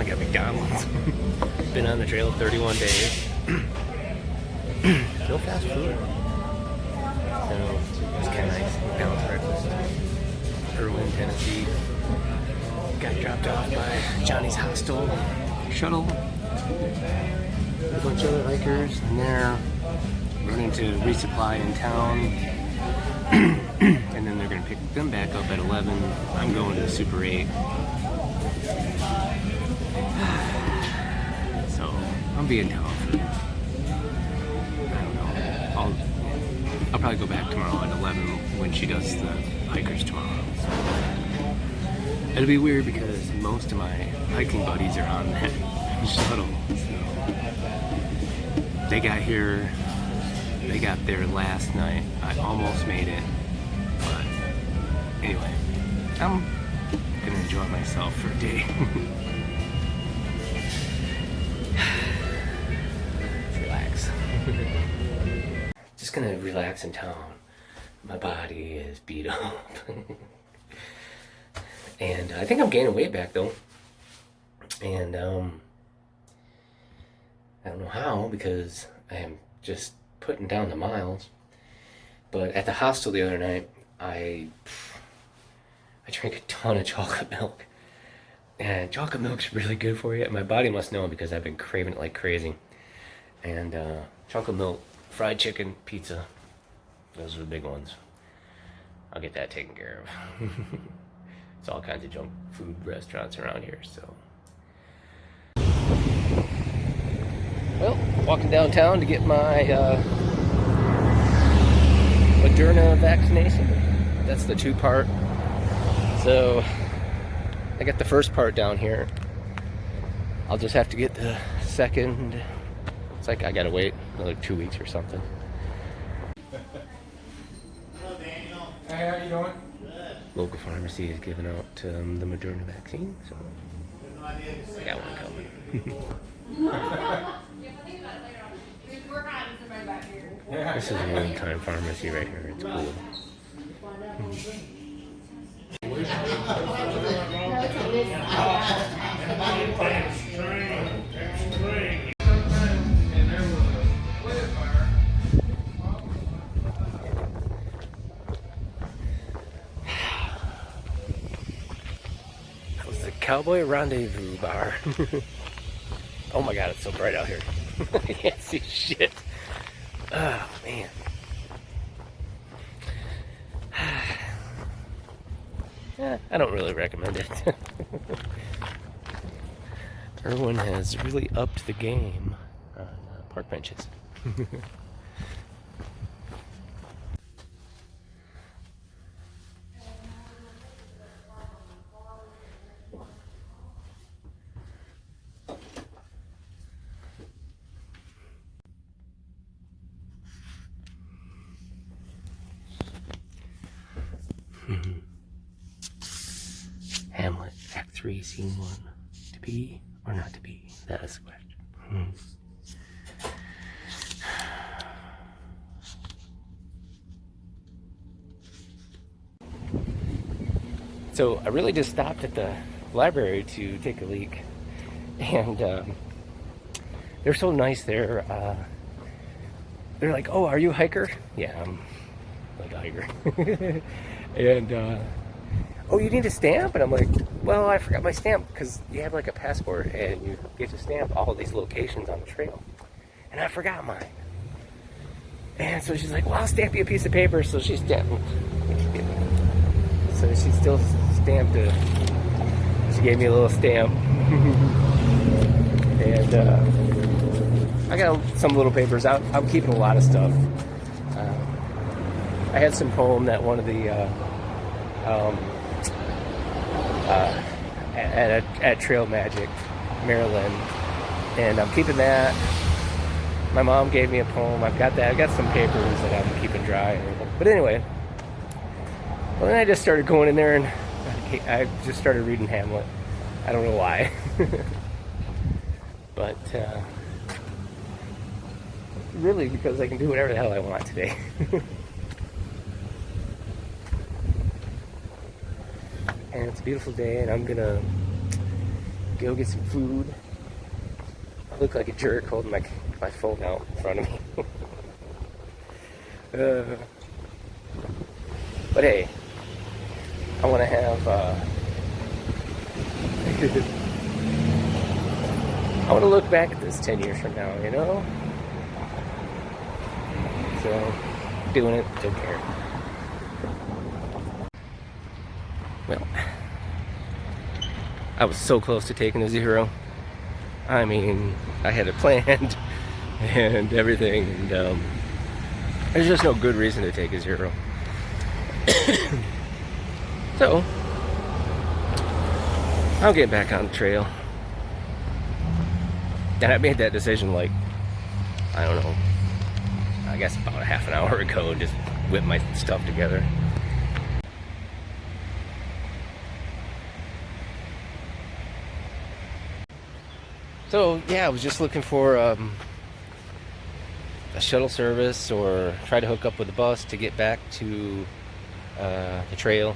I got McDonald's. Been on the trail 31 days. No fast food. So it's kind of nice. McDonald's breakfast. Irwin, Tennessee. Got dropped off by Johnny's Hostel shuttle. A bunch of other hikers, and they're running to resupply in town. And then they're going to pick them back up at 11. I'm going to the Super 8. So I'll be in town for, I don't know, I'll probably go back tomorrow at 11 when she does the hikers tomorrow. So it'll be weird because most of my hiking buddies are on that shuttle. So they got there last night. I almost made it, but anyway, I'm gonna enjoy myself for a day. Relax. Just gonna relax in town. My body is beat up. And I think I'm gaining weight back though. And I don't know how, because I am just putting down the miles. But at the hostel the other night, I drank a ton of chocolate milk. And chocolate milk's really good for you. My body must know because I've been craving it like crazy. And chocolate milk, fried chicken, pizza. Those are the big ones. I'll get that taken care of. It's all kinds of junk food restaurants around here, so. Well, walking downtown to get my Moderna vaccination. That's the 2-part. So I got the first part down here. I'll just have to get the second. It's like I gotta wait another 2 weeks or something. Hello, Daniel. Hey, how you doing? Local pharmacy is giving out the Moderna vaccine, so I got one coming. This is an old-time pharmacy right here. It's cool. That was the Cowboy Rendezvous Bar. Oh my god, it's so bright out here. I can't see shit. Oh, man. I don't really recommend it. Irwin has really upped the game on park benches. Hamlet, Act 3, Scene 1. To be or not to be? That is the question. So I really just stopped at the library to take a leak. And they're so nice there. They're like, oh, are you a hiker? Yeah, I'm like a hiker. And oh, you need a stamp? And I'm like, well, I forgot my stamp, because you have like a passport and you get to stamp all of these locations on the trail. And I forgot mine. And so she's like, well, I'll stamp you a piece of paper. So she stamped. So she still stamped it. She gave me a little stamp. And I got some little papers out. I'm keeping a lot of stuff. I had some poem that one of the at Trail Magic, Maryland, and I'm keeping that. My mom gave me a poem. I've got that. I got some papers that I'm keeping dry and everything. But anyway, well, then I just started going in there and I just started reading Hamlet. I don't know why, but really because I can do whatever the hell I want today. And it's a beautiful day, and I'm gonna go get some food. I look like a jerk holding my phone out in front of me. But hey, I want to have, I want to look back at this 10 years from now, you know? So, doing it, don't care. Well, I was so close to taking a 0. I mean, I had it planned and everything, and there's just no good reason to take a 0. So, I'll get back on the trail. And I made that decision like, I don't know, I guess about a half an hour ago, just whip my stuff together. So yeah, I was just looking for a shuttle service or try to hook up with a bus to get back to the trail.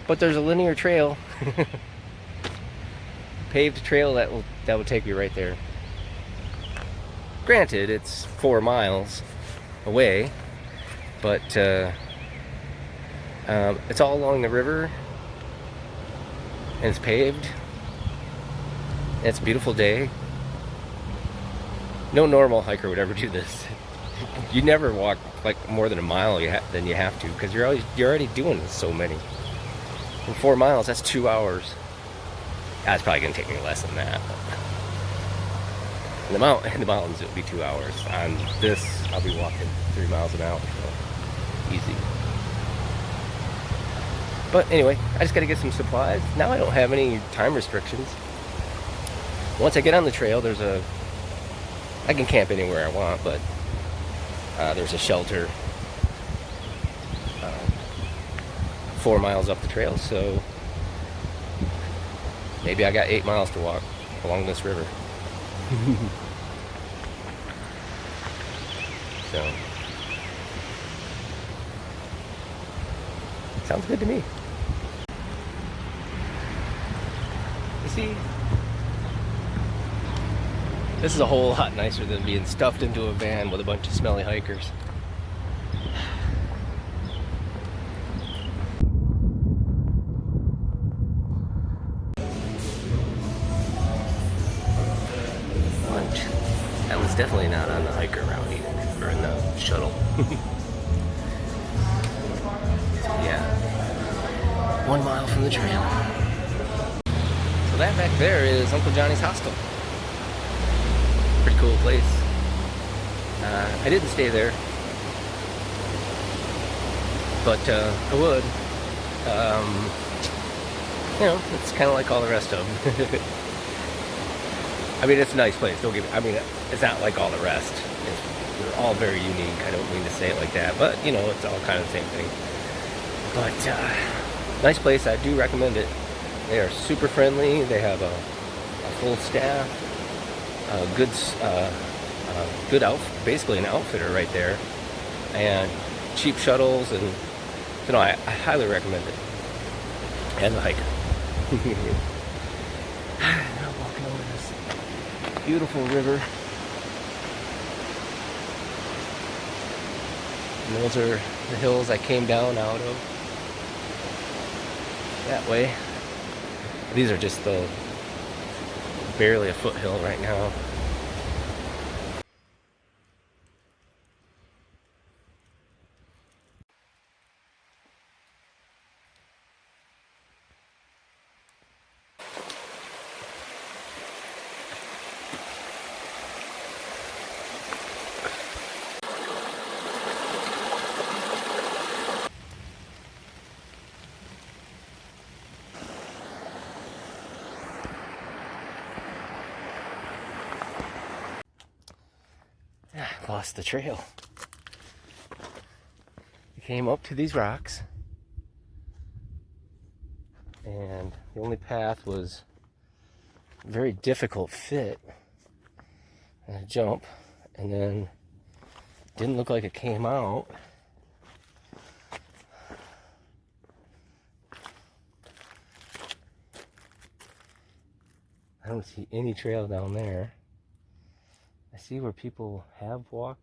But there's a linear trail, paved trail that will take you right there. Granted, it's 4 miles away, but it's all along the river and it's paved. It's a beautiful day. No normal hiker would ever do this. You never walk like more than a mile than you have to, because you're already doing so many. In 4 miles, that's 2 hours. That's probably gonna take me less than that. In the mountains, it'll be 2 hours. On this, I'll be walking 3 miles an hour, so easy. But anyway, I just gotta get some supplies. Now I don't have any time restrictions. Once I get on the trail, I can camp anywhere I want, but there's a shelter 4 miles up the trail, so maybe I got 8 miles to walk along this river. So, sounds good to me. You see, this is a whole lot nicer than being stuffed into a van with a bunch of smelly hikers. That was definitely not on the hiker route either, or in the shuttle. Yeah, 1 mile from the trail. So that back there is Uncle Johnny's hostel. Pretty cool place. I didn't stay there, but I would. You know, it's kind of like all the rest of them. I mean, it's a nice place. Don't get me. I mean, it's not like all the rest. They're all very unique. I don't mean to say it like that, but you know, it's all kind of the same thing. But nice place. I do recommend it. They are super friendly. They have a full staff. Good outfit, basically an outfitter right there, and cheap shuttles, and you know, I highly recommend it as a hiker. Now walking over this beautiful river, and those are the hills I came down out of that way. These are just barely a foothill right now. Lost the trail. We came up to these rocks, and the only path was a very difficult fit and a jump, and then didn't look like it came out. I don't see any trail down there. I see where people have walked.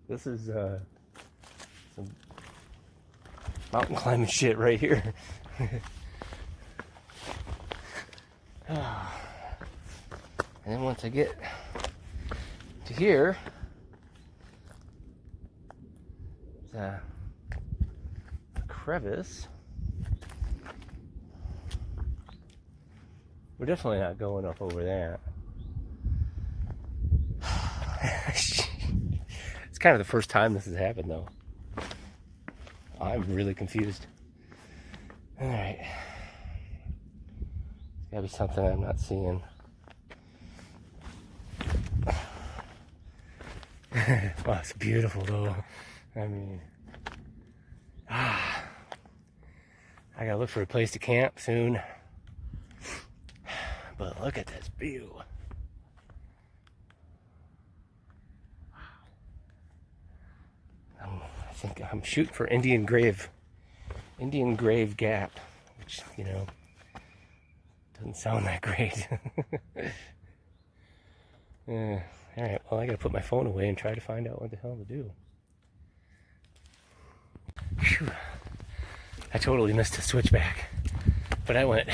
This is some mountain climbing shit right here. And then once I get to here, there's a crevice. We're definitely not going up over that. It's kind of the first time this has happened, though. I'm really confused. All right. There's gotta be something I'm not seeing. Wow, it's beautiful, though. I mean, I gotta look for a place to camp soon. But look at this view. I think I'm shooting for Indian Grave Gap, which, you know, doesn't sound that great. All right, well, I gotta put my phone away and try to find out what the hell to do. Whew. I totally missed a switchback, but I went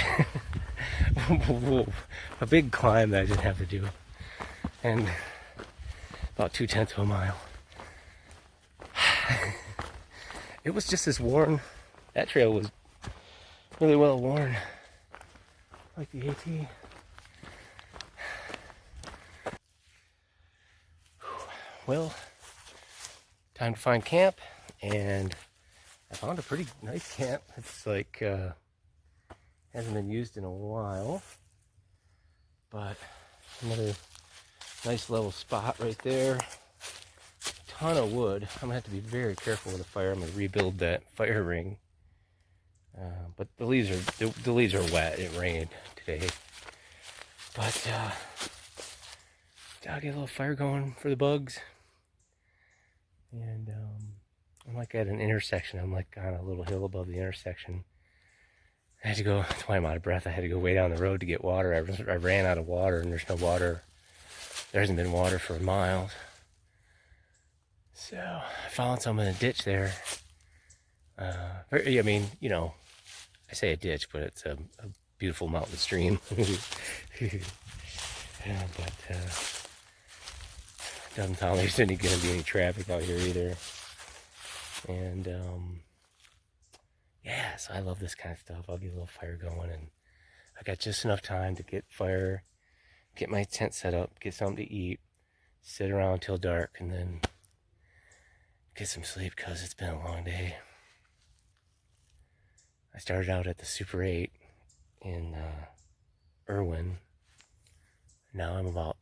a big climb that I didn't have to do, and about 2/10 of a mile. It was just as worn. That trail was really well worn, like the AT. Well, time to find camp, and I found a pretty nice camp. It's like hasn't been used in a while, but another nice level spot right there. Ton of wood. I'm gonna have to be very careful with the fire. I'm gonna rebuild that fire ring. But the leaves are wet. It rained today, but I'll get a little fire going for the bugs. And I'm like at an intersection. I'm like on a little hill above the intersection. I had to go. That's why I'm out of breath. I had to go way down the road to get water. I ran out of water, and there's no water. There hasn't been water for miles. So I found some in a ditch there. I mean, you know, I say a ditch, but it's a beautiful mountain stream. Yeah, but doesn't sound like there's going to be any traffic out here either. And yeah, so I love this kind of stuff. I'll get a little fire going, and I got just enough time to get fire, get my tent set up, get something to eat, sit around till dark, and then get some sleep because it's been a long day. I started out at the Super 8 in Irwin. Now I'm about,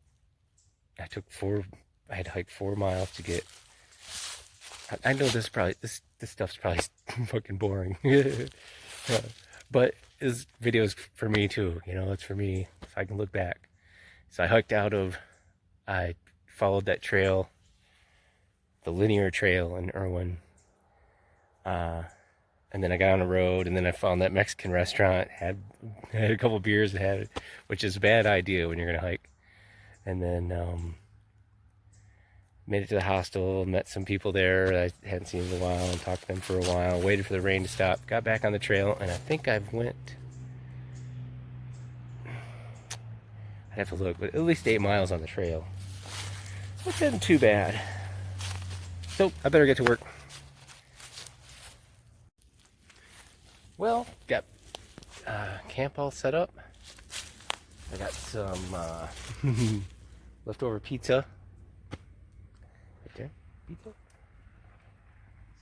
I had to hike 4 miles to get, I know this stuff's probably fucking boring. But this video is for me too, you know, it's for me, so I can look back. So I followed that trail, the linear trail in Irwin, and then I got on the road, and then I found that Mexican restaurant, had a couple beers, which is a bad idea when you're gonna hike. And then made it to the hostel, met some people there I hadn't seen in a while, and talked to them for a while, waited for the rain to stop, got back on the trail, and I think I'd have to look, but at least 8 miles on the trail, which isn't too bad. So I better get to work. Well, got camp all set up. I got some leftover pizza. Right there, pizza.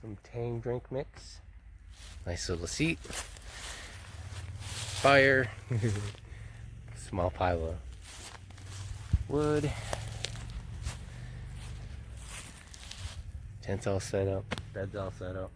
Some Tang drink mix. Nice little seat. Fire. Small pile of wood. Tent's all set up. Bed's all set up.